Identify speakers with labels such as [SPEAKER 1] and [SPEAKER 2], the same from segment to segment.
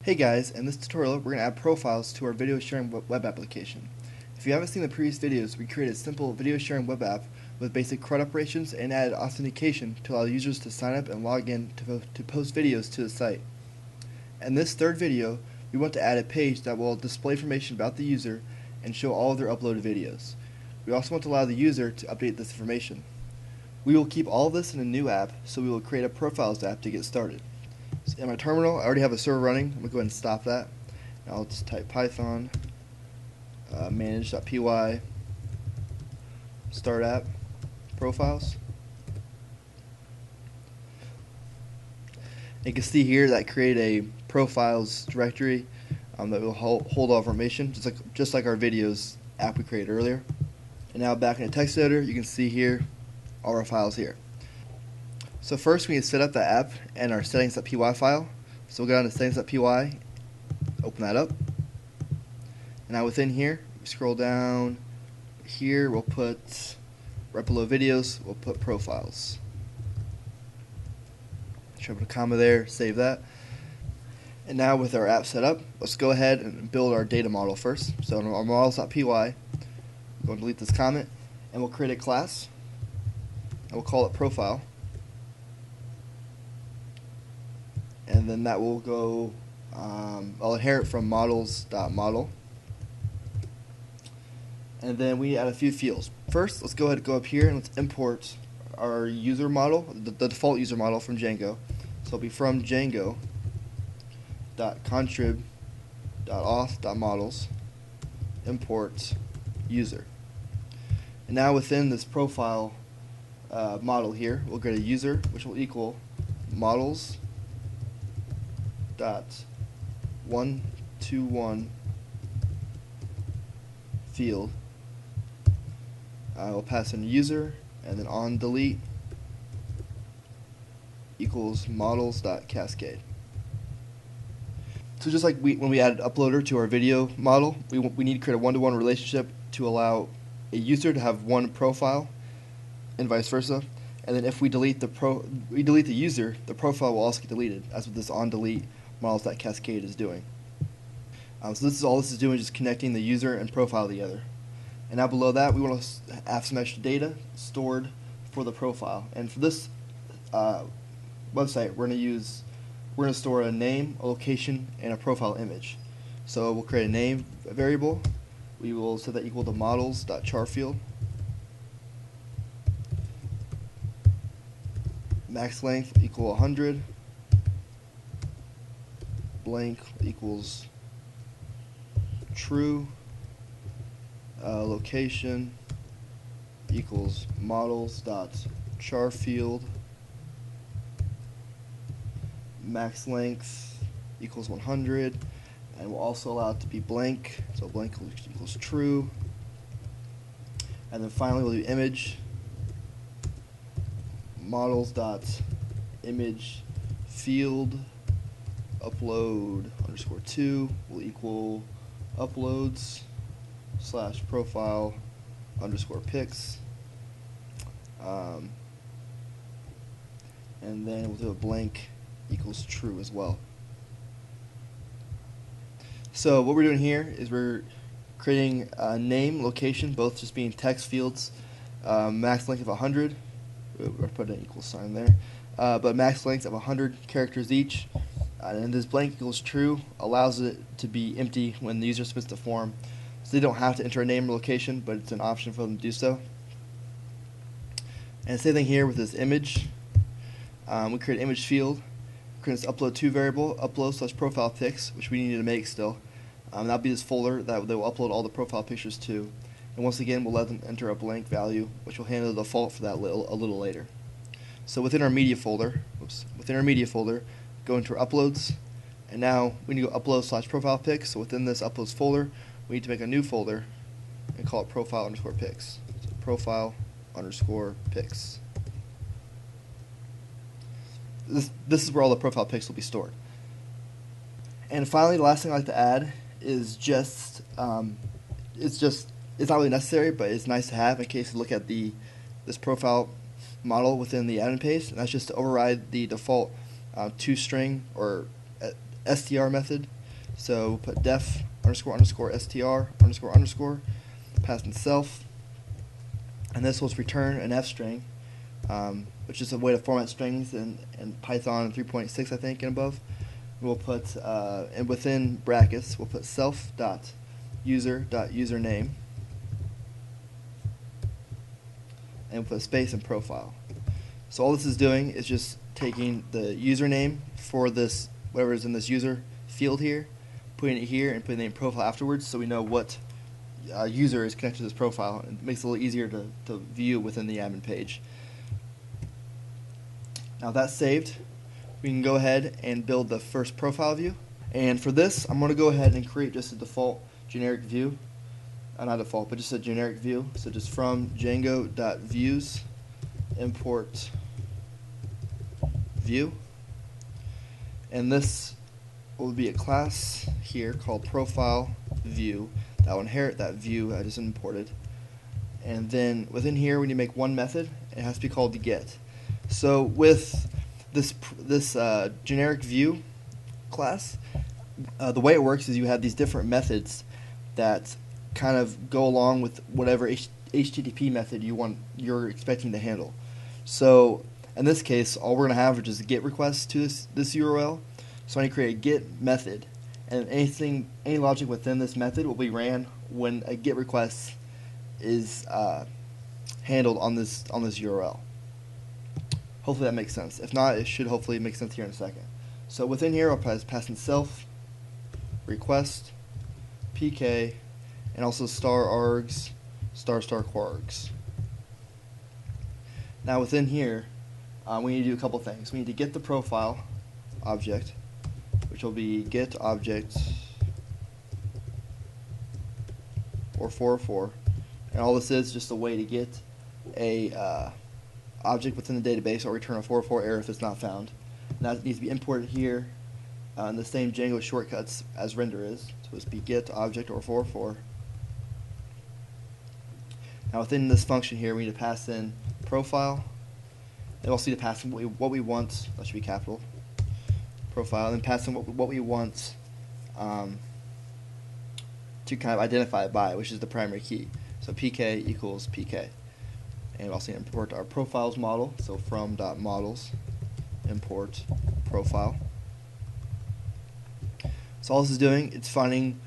[SPEAKER 1] Hey guys, in this tutorial we're going to add profiles to our video sharing web application. If you haven't seen the previous videos, we created a simple video sharing web app with basic CRUD operations and added authentication to allow users to sign up and log in to post videos to the site. In this third video, we want to add a page that will display information about the user and show all of their uploaded videos. We also want to allow the user to update this information. We will keep all of this in a new app, so we will create a profiles app to get started. In my terminal, I already have a server running. I'm going to go ahead and stop that. Now I'll just type Python manage.py start app profiles. You can see here that I created a profiles directory that will hold all information, just like our videos app we created earlier. And now back in the text editor, you can see here all our files here. So first we need to set up the app and our settings.py file. So we'll go down to settings.py, open that up. And now within here, we scroll down here, we'll put right below videos, we'll put profiles. Should put a comma there, save that. And now with our app set up, let's go ahead and build our data model first. So in our models.py, we'll go and delete this comment, and we'll create a class, and we'll call it profile. And then that will go, I'll inherit from models.model. And then we add a few fields. First, let's go ahead and go up here and let's import our user model, the default user model from Django. So it'll be from Django.contrib.auth.models import user. And now within this profile model here, we'll get a user, which will equal models dot 121 field. I will pass in a user, and then on delete equals models dot cascade. So just like when we added uploader to our video model, we need to create a one-to-one relationship to allow a user to have one profile, and vice versa. And then if we delete the user, the profile will also get deleted, as with this on delete models.cascade is doing. So this is all this is doing, just connecting the user and profile together. And now below that, we want to have some extra data stored for the profile. And for this website, we're going to store a name, a location, and a profile image. So we'll create a name variable. We will set that equal to models.charField. Max length equal 100. Blank equals true. Location equals models.charField. Max length equals 100, and we'll also allow it to be blank, so blank equals true. And then finally we'll do image, models.image field upload _2 will equal uploads / profile _pics, and then we'll do a blank equals true as well. So what we're doing here is we're creating a name, location, both just being text fields, max length of 100, we'll put an equal sign there, but max length of 100 characters each. And this blank equals true allows it to be empty when the user submits the form. So they don't have to enter a name or location, but it's an option for them to do so. And same thing here with this image. We create an image field. We create this upload to variable, upload / profile pics, which we need to make still. That'll be this folder that they will upload all the profile pictures to. And once again, we'll let them enter a blank value, which will handle the default for that a little later. So within our media folder, go into our uploads, and now we need to go upload / profile pics. So within this uploads folder, we need to make a new folder and call it profile _ pics. So profile _ pics. This is where all the profile pics will be stored. And finally, the last thing I like to add is it's not really necessary, but it's nice to have in case you look at this profile model within the admin page, and that's just to override the default toString or str method So we'll put def underscore underscore str underscore underscore, pass in self, and this will return an f string, which is a way to format strings in Python 3.6, I think, and above. We'll put, and within brackets, we'll put self.user.username, and we'll put space and profile. So all this is doing is just taking the username for this, whatever is in this user field here, putting it here, and putting the profile afterwards, so we know what user is connected to this profile. It makes it a little easier to view within the admin page. Now that's saved, we can go ahead and build the first profile view. And for this, I'm going to go ahead and create just a default generic view. Not default, but just a generic view. So just from Django.views, import view. And this will be a class here called profile view that will inherit that view I just imported. And then within here we need to make one method. It has to be called get. So with this generic view class, the way it works is you have these different methods that kind of go along with whatever HTTP method you're expecting to handle. So in this case, all we're going to have is just a GET request to this URL. So I need to create a GET method, and any logic within this method will be ran when a GET request is handled on this URL. Hopefully that makes sense. If not, it should hopefully make sense here in a second. So within here, I'll pass in self, request, pk, and also star args, star quargs. Now within here, we need to do a couple things. We need to get the profile object, which will be get object or 404, and all this is just a way to get a object within the database or return a 404 error if it's not found. And that needs to be imported here in the same Django shortcuts as render is. So it's be get object or 404. Now within this function here, we need to pass in profile. And also need to pass in what we want. That should be capital. Profile, and then pass in what we want to kind of identify it by, which is the primary key. So pk equals pk. And we also need to import our profiles model. So from.models import profile. So all this is doing, it's finding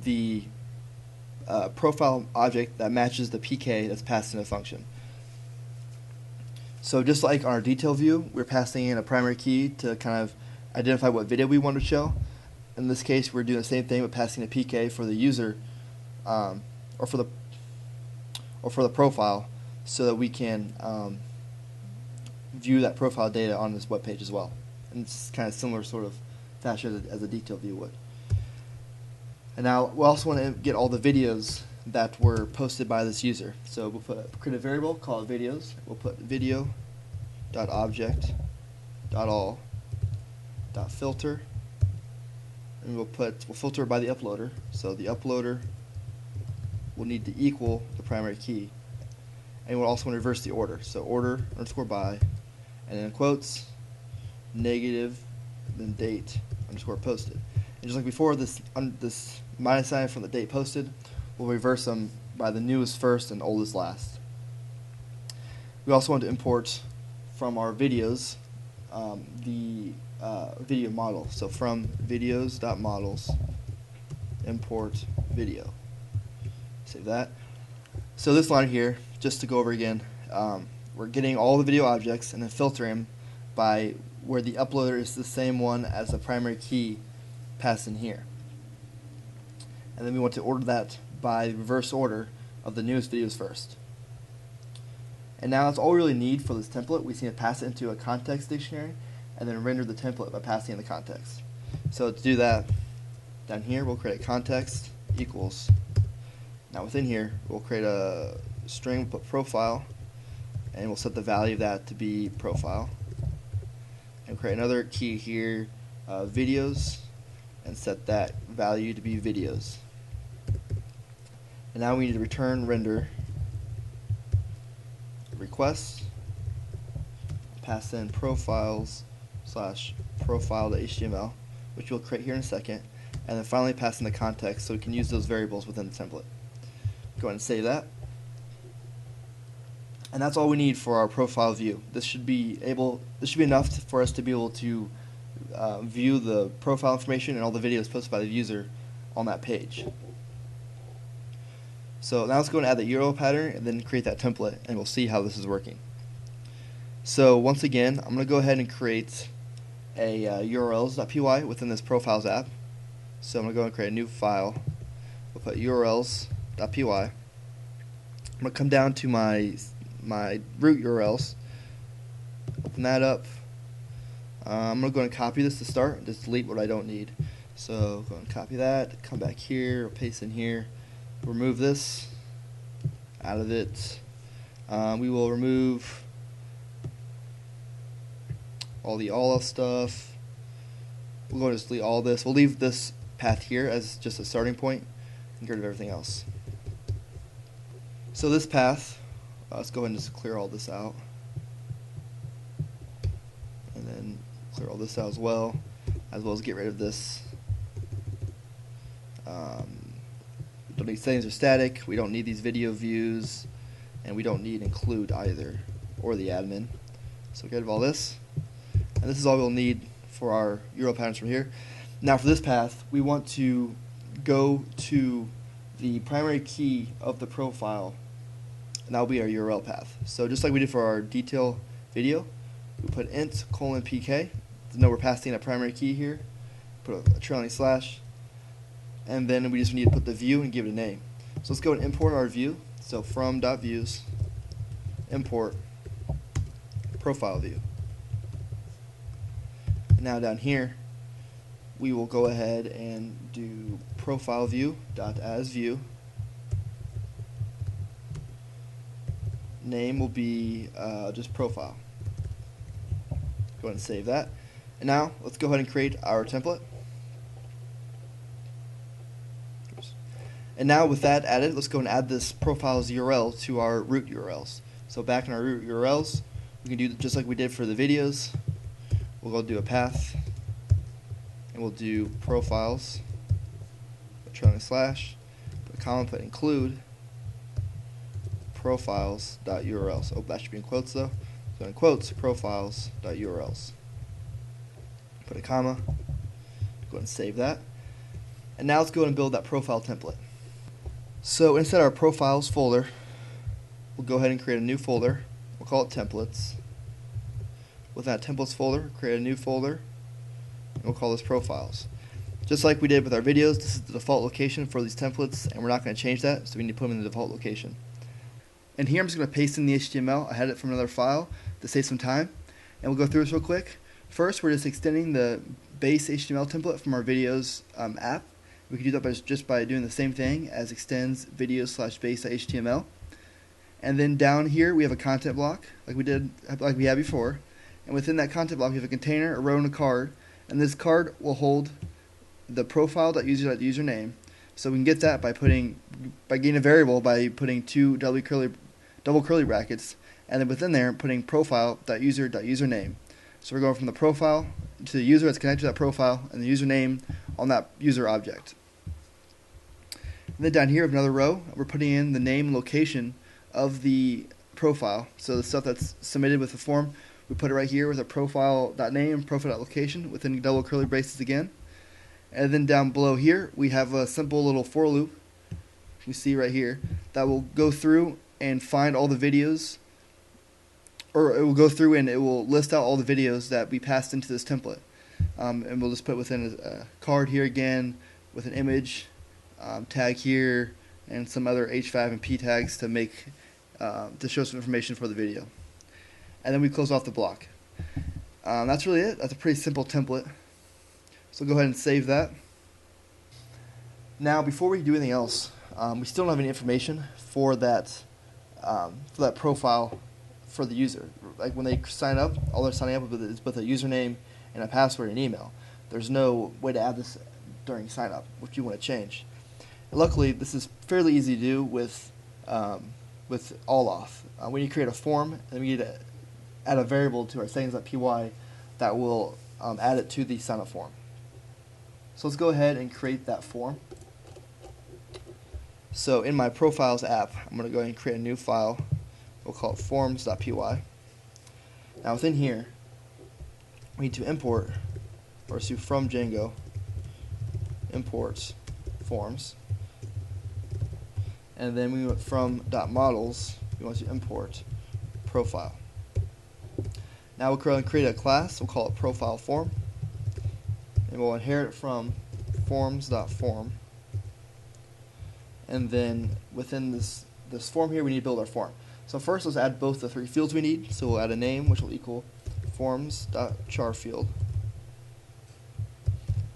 [SPEAKER 1] the profile object that matches the pk that's passed in a function. So just like on our detail view, we're passing in a primary key to kind of identify what video we want to show. In this case, we're doing the same thing, but passing a pk for the user or for the profile, so that we can view that profile data on this web page as well. And it's kind of similar sort of fashion as a detail view would. And now we also want to get all the videos that were posted by this user. So we'll create a variable called videos. We'll put video.object.all.filter, and we'll filter by the uploader. So the uploader will need to equal the primary key, and we'll also want to reverse the order. So order underscore by, and then quotes negative, then date underscore posted. And just like before, this minus sign from the date posted, we'll reverse them by the newest first and oldest last. We also want to import from our videos the video model. So from videos.models import video. Save that. So this line here, just to go over again, we're getting all the video objects and then filtering them by where the uploader is the same one as the primary key passed in here. And then we want to order that by reverse order of the newest videos first. And now that's all we really need for this template. We just need to pass it into a context dictionary and then render the template by passing in the context. So to do that, down here we'll create a context equals. Now within here we'll create a string, we'll put profile, and we'll set the value of that to be profile. And create another key here, videos, and set that value to be videos. And now we need to return render requests, pass in profiles /profile.html, which we'll create here in a second. and then finally pass in the context so we can use those variables within the template. Go ahead and save that. And that's all we need for our profile view. This should be enough for us to be able to view the profile information and all the videos posted by the user on that page. So now let's go and add the URL pattern and then create that template, and we'll see how this is working. So once again, I'm going to go ahead and create a urls.py within this profiles app. So I'm going to go and create a new file. We'll put urls.py. I'm going to come down to my root URLs, open that up. I'm going to go and copy this to start and just delete what I don't need. So go and copy that, come back here, paste in here, remove this out of it. We will remove all the all else stuff. We'll go and just delete all this. We'll leave this path here as just a starting point and get rid of everything else. So this path, let's go ahead and just clear all this out. And then clear all this out as well as get rid of this. We don't need settings or static. We don't need these video views. And we don't need include either, or the admin. So get rid of all this. And this is all we'll need for our URL patterns from here. Now for this path, we want to go to the primary key of the profile, and that will be our URL path. So just like we did for our detail video, we put int::pk to know we're passing a primary key here, put a trailing slash, and then we just need to put the view and give it a name. So let's go and import our view. So from.views, import profile view. Now down here, we will go ahead and do profile view.as view. Name will be just profile. Go ahead and save that. And now let's go ahead and create our template. And now with that added, let's go and add this profile's URL to our root URLs. So back in our root URLs, we can do just like we did for the videos. We'll go do a path, and we'll do profiles, trailing slash, put a comma, put include profiles.urls. Oh, that should be in quotes though. So in quotes, profiles.urls. Put a comma, go ahead and save that. And now let's go ahead and build that profile template. So inside our profiles folder, we'll go ahead and create a new folder. We'll call it templates. With that templates folder, create a new folder, and we'll call this profiles. Just like we did with our videos, this is the default location for these templates, and we're not going to change that, so we need to put them in the default location. And here I'm just going to paste in the HTML. I had it from another file to save some time, and we'll go through this real quick. First, we're just extending the base HTML template from our videos app. We can do that just by doing the same thing as extends videos/base.html. And then down here we have a content block like we had before. And within that content block we have a container, a row, and a card. And this card will hold the profile.user.username. So we can get that by getting a variable by putting two double curly brackets, and then within there putting profile.user.username. So we're going from the profile to the user that's connected to that profile, and the username on that user object. And then down here we have another row. We're putting in the name and location of the profile. So the stuff that's submitted with the form, we put it right here with a profile.name, profile.location within double curly braces again. And then down below here we have a simple little for loop, you see right here, that will go through and find all the videos, or it will go through and it will list out all the videos that we passed into this template. And we'll just put within a card here again with an image, tag here, and some other H5 and P tags to make to show some information for the video. And then we close off the block. That's really it. That's a pretty simple template. So go ahead and save that. Now, before we do anything else, we still don't have any information for that profile for the user. Like when they sign up, all they're signing up with is with a username and a password and email. There's no way to add this during sign up, which you want to change. And luckily, this is fairly easy to do with all-auth. We need to create a form, and we need to add a variable to our settings.py that will add it to the sign up form. So let's go ahead and create that form. So in my Profiles app, I'm going to go ahead and create a new file. We'll call it forms.py. Now within here, we need to import, or to from Django, import forms. And then we went from .models, we want to import profile. Now we'll go ahead and create a class. We'll call it profile form. And we'll inherit it from forms.form. And then within this form here, we need to build our form. So first, let's add both the three fields we need. So we'll add a name, which will equal forms.char field,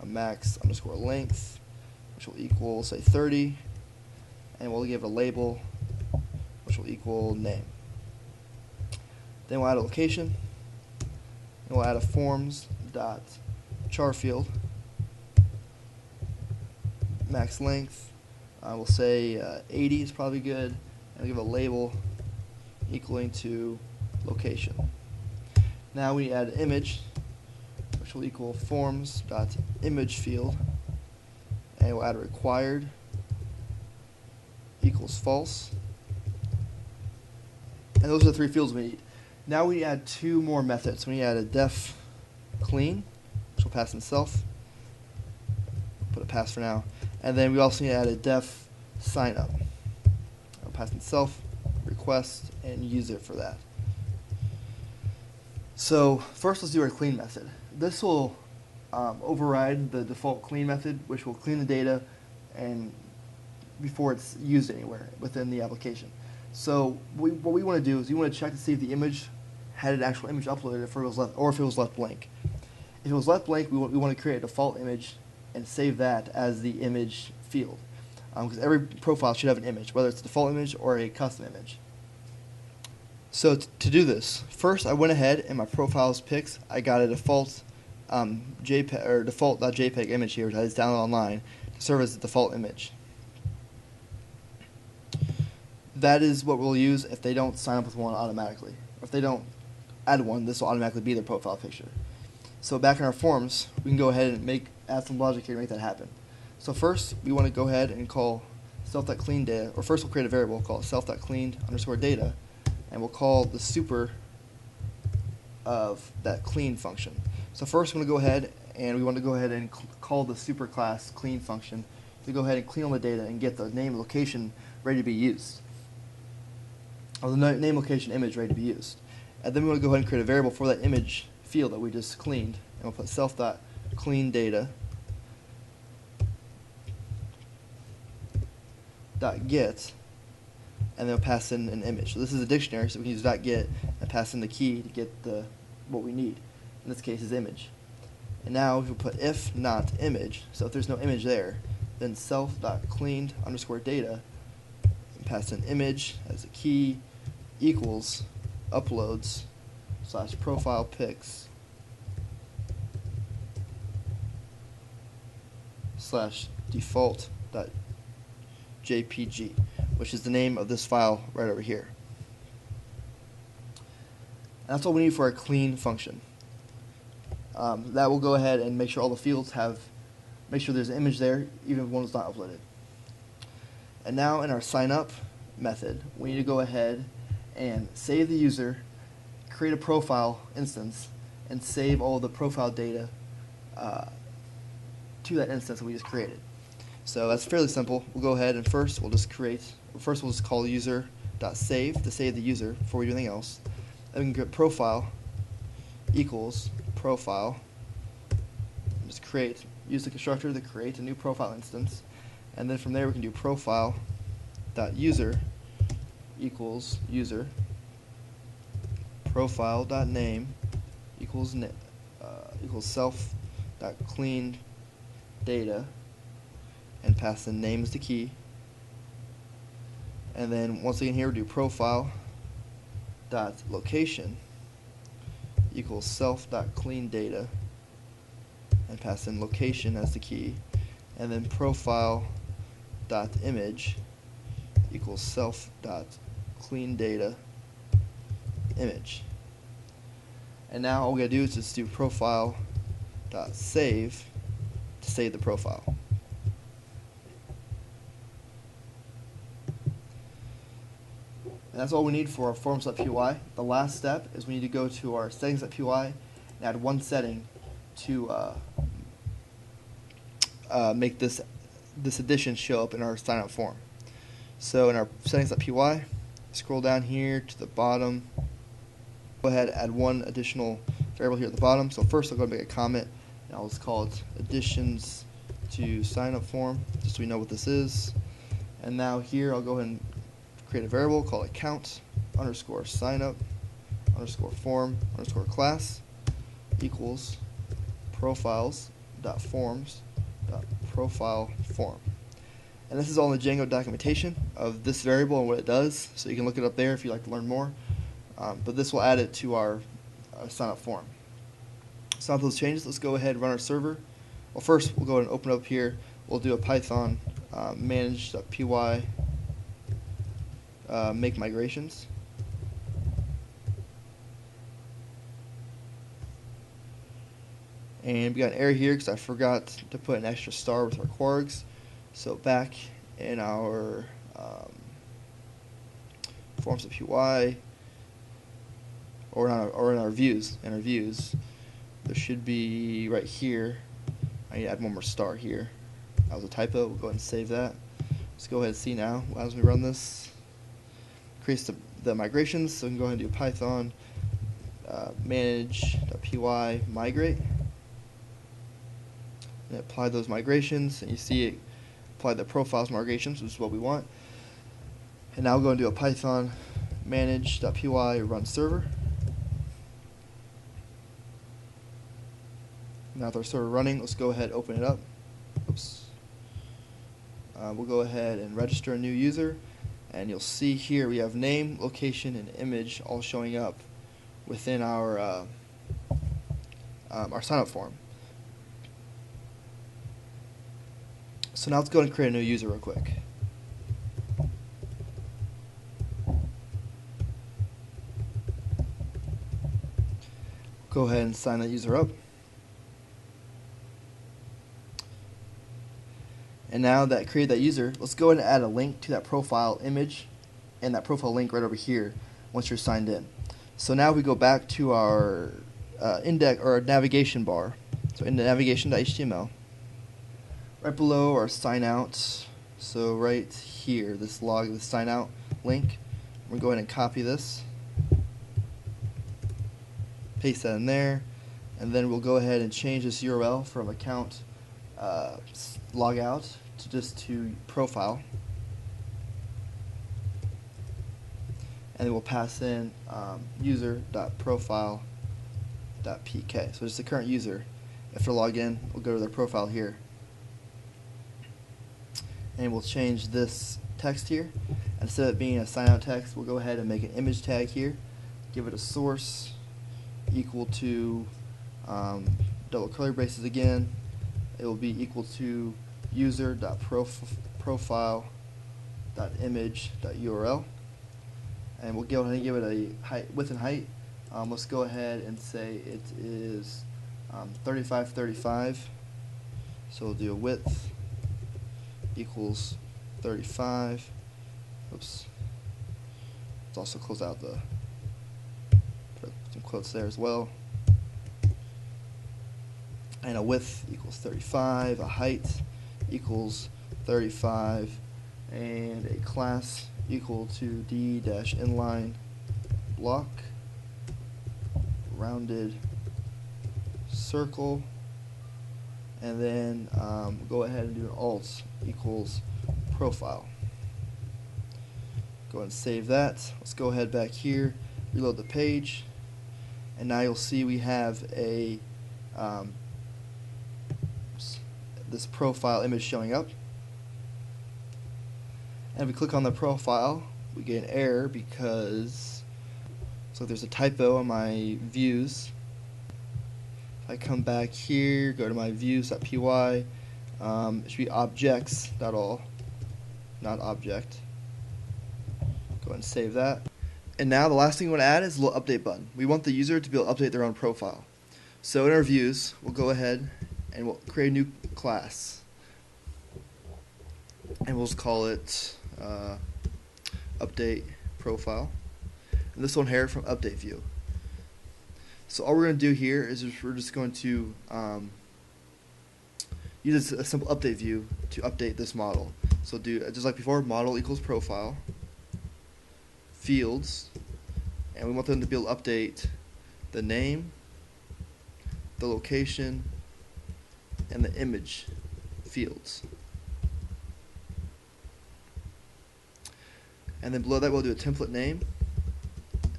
[SPEAKER 1] a max underscore length, which will equal, say, 30, and we'll give it a label, which will equal name. Then we'll add a location, and we'll add a forms.char field, max length, we'll say 80 is probably good, and we'll give a label equaling to location. Now we add an image, which will equal forms.image field, and we'll add a required equals false. And those are the three fields we need. Now we add two more methods. We add a def clean, which will pass in self. Put a pass for now. And then we also need to add a def sign up. I'll pass in self, request, and use it for that. So first, let's do our clean method. This will override the default clean method, which will clean the data and before it's used anywhere within the application. So what we want to do is we want to check to see if the image had an actual image uploaded, if it was left, or if it was left blank. If it was left blank, we want to create a default image and save that as the image field, because every profile should have an image, whether it's a default image or a custom image. So to do this, first I went ahead in my profiles pics. I got a default JPEG or default.jpg image here, which I just downloaded online to serve as the default image. That is what we'll use if they don't sign up with one automatically. Or if they don't add one, this will automatically be their profile picture. So back in our forms, we can go ahead and add some logic here to make that happen. So first, we want to go ahead and call self.cleanData, or first we'll create a variable called self.cleaned_data, and we'll call the super of that clean function. So first we want to go ahead and call the super class clean function to go ahead and clean all the data and get the name and location ready to be used. Or the name, location, image ready to be used. And then we want to go ahead and create a variable for that image field that we just cleaned, and we'll put self.cleanData .get, and then we'll pass in an image. So this is a dictionary, so we can use .get and pass in the key to get what we need. In this case is image. And now we'll put if not image. So if there's no image there, then self.cleaned_data and pass in image as a key equals uploads / profile pics / default.jpg, which is the name of this file right over here. And that's all we need for our clean function. That will go ahead and make sure all the fields make sure there's an image there, even if one is not uploaded. And now in our sign up method, we need to go ahead and save the user, create a profile instance, and save all the profile data to that instance that we just created. So that's fairly simple. We'll go ahead and first we'll just call user.save to save the user before we do anything else. Then we can get profile equals profile. Just use the constructor to create a new profile instance, and then from there we can do profile.user equals user, profile.name equals self.cleanedData, and pass in name as the key. And then once again here we do profile.location equals self.cleanedData, and pass in location as the key. And then profile.image equals self.cleanedData image. And now all we gotta do is just do profile.save to save the profile. And that's all we need for our forms.py. The last step is we need to go to our settings.py and add one setting to make this addition show up in our sign up form. So in our settings.py, scroll down here to the bottom. Go ahead and add one additional variable here at the bottom. So first I'll go and make a comment, and I'll just call it additions to sign up form, just so we know what this is. And now here I'll go ahead and create a variable, call it count underscore sign up underscore form underscore class equals profiles dot forms dot profile form. And this is all in the Django documentation of this variable and what it does, so you can look it up there if you'd like to learn more. But this will add it to our sign up form. So now those changes, let's go ahead and run our server. Well, first we'll go ahead and open up here. We'll do a Python manage.py make migrations. And we got an error here because I forgot to put an extra star with our quargs. So back in our forms.py or in our views, there should be right here. I need to add one more star here. That was a typo. We'll go ahead and save that. Let's go ahead and see now as we run this. Creates the migrations, so we can go ahead and do Python manage.py migrate. And apply those migrations, and you see it apply the profiles migrations, which is what we want. And now we'll go and do a Python manage.py run server. Now with our server running, let's go ahead and open it up. Oops. We'll go ahead and register a new user, and you'll see here we have name, location, and image all showing up within our sign up form. So now let's go ahead and create a new user real quick. Go ahead and sign that user up. And now that I created that user, let's go ahead and add a link to that profile image and that profile link right over here once you're signed in. So now we go back to our index or our navigation bar. So in the navigation.html, right below our sign out, so right here, this sign out link, we're going to go ahead and copy this, paste that in there, and then we'll go ahead and change this URL from account logout to just to profile, and then we'll pass in user.profile.pk. So just the current user. After log in, we'll go to their profile here, and we'll change this text here. Instead of it being a sign out text, we'll go ahead and make an image tag here, give it a source equal to double curly braces again. It will be equal to user.profile.image.url, and we'll go ahead and give it a width and height. Let's go ahead and say it is 3535. So we'll do a width equals 35. Oops. Let's also close out put some quotes there as well. And a width equals 35, a height equals 35, and a class equal to d-inline block, rounded circle, and then go ahead and do an alt equals profile. Go ahead and save that. Let's go ahead back here, reload the page, and now you'll see we have a this profile image showing up. And if we click on the profile, we get an error because there's a typo on my views. If I come back here, go to my views.py, it should be objects.all, not object. Go ahead and save that. And now the last thing we want to add is a little update button. We want the user to be able to update their own profile. So in our views, we'll go ahead and we'll create a new class, and we'll just call it update profile, and this will inherit from update view. So all we're going to do here is we're just going to use a simple update view to update this model. So do just like before, model equals profile, fields, and we want them to be able to update the name, the location, and the image fields. And then below that we'll do a template name,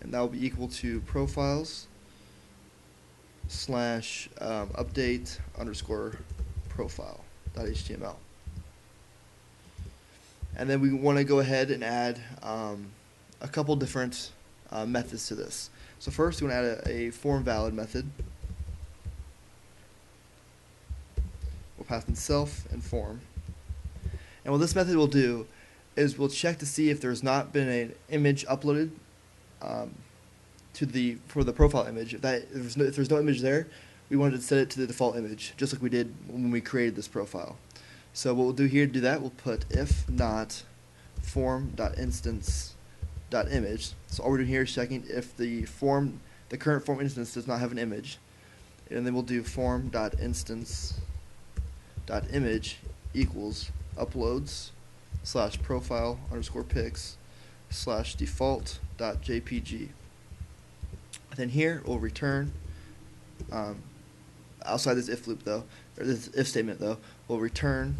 [SPEAKER 1] and that will be equal to profiles / update underscore profile.html. And then we want to go ahead and add a couple different methods to this. So first we want to add a form valid method. We'll pass in self and form. And what this method will do is we'll check to see if there's not been an image uploaded for the profile image. If there's no image there, we wanted to set it to the default image, just like we did when we created this profile. So what we'll do here to do that, we'll put if not form.instance.image. So all we're doing here is checking if the current form instance does not have an image, and then we'll do form.instance.image equals uploads / profile underscore pics / default.jpg. Then here we'll return outside this if loop though, or this if statement though, we'll return.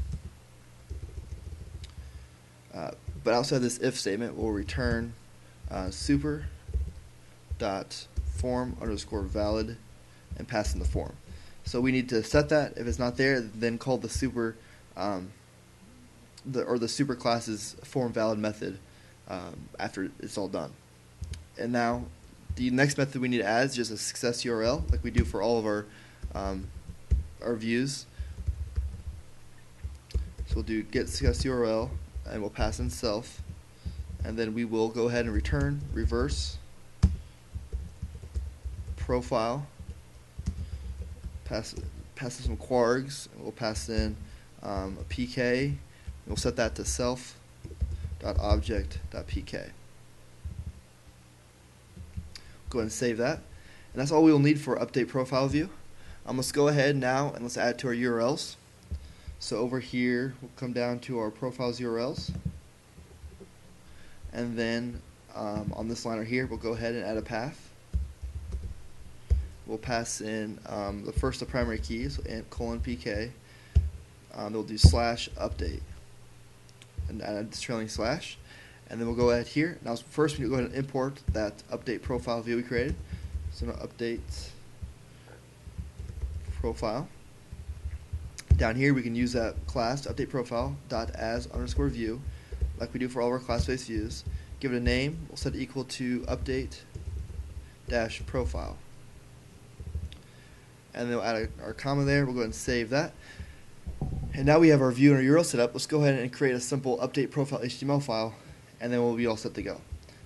[SPEAKER 1] But outside this if statement, we'll return super.form underscore valid and pass in the form. So we need to set that. If it's not there, then call the super the super class's form valid method after it's all done. And now the next method we need to add is just a success URL, like we do for all of our views. So we'll do get success URL, and we'll pass in self, and then we will go ahead and return reverse profile, pass in some quargs, and we'll pass in a PK, and we'll set that to self.object.pk. Go ahead and save that, and that's all we will need for update profile view. Let's go ahead now and let's add it to our URLs. So over here we'll come down to our profiles URLs, and then on this line right here we'll go ahead and add a path. We'll pass in the first of primary keys and :pk. We'll do /update and add this trailing slash, and then we'll go ahead here. Now first we need to go ahead and import that update profile view we created. So now update profile. Down here we can use that class to update profile.as_view, like we do for all of our class-based views. Give it a name. We'll set it equal to update-profile. And then we'll add our comma there. We'll go ahead and save that. And now we have our view and our URL set up. Let's go ahead and create a simple update profile HTML file, and then we'll be all set to go.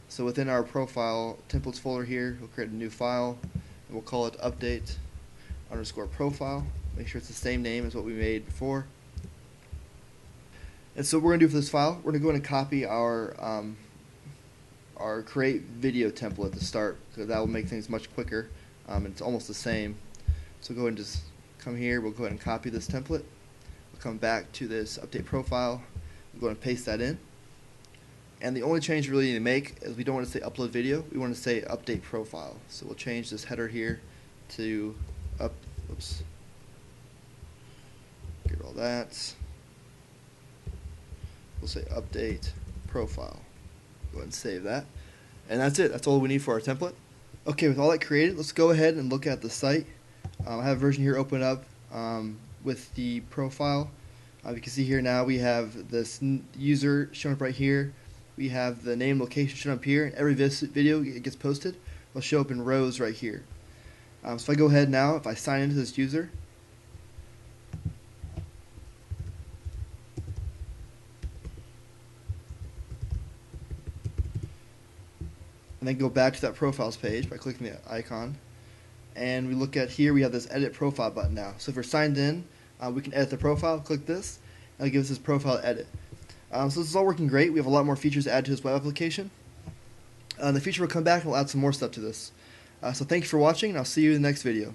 [SPEAKER 1] So within our profile templates folder here, we'll create a new file, and we'll call it update_profile. Make sure it's the same name as what we made before. And so what we're going to do for this file, we're going to go ahead and copy our create video template to start, because that will make things much quicker. And it's almost the same. So go ahead and just come here. We'll go ahead and copy this template. We'll come back to this update profile. We'll go ahead and paste that in. And the only change we really need to make is we don't want to say upload video. We want to say update profile. So we'll change this header here to get all that. We'll say update profile. Go ahead and save that. And that's it. That's all we need for our template. Okay, with all that created, let's go ahead and look at the site. I have a version here open up with the profile. You can see here now we have this user shown up right here. We have the name, location shown up here. And every video it gets posted will show up in rows right here. So if I go ahead now, if I sign into this user, and then go back to that profiles page by clicking the icon, and we look at here, we have this edit profile button now. So if we're signed in, we can edit the profile. Click this, and it'll give us this profile edit. So this is all working great. We have a lot more features to add to this web application. In the future, we'll come back and we'll add some more stuff to this. So thank you for watching, and I'll see you in the next video.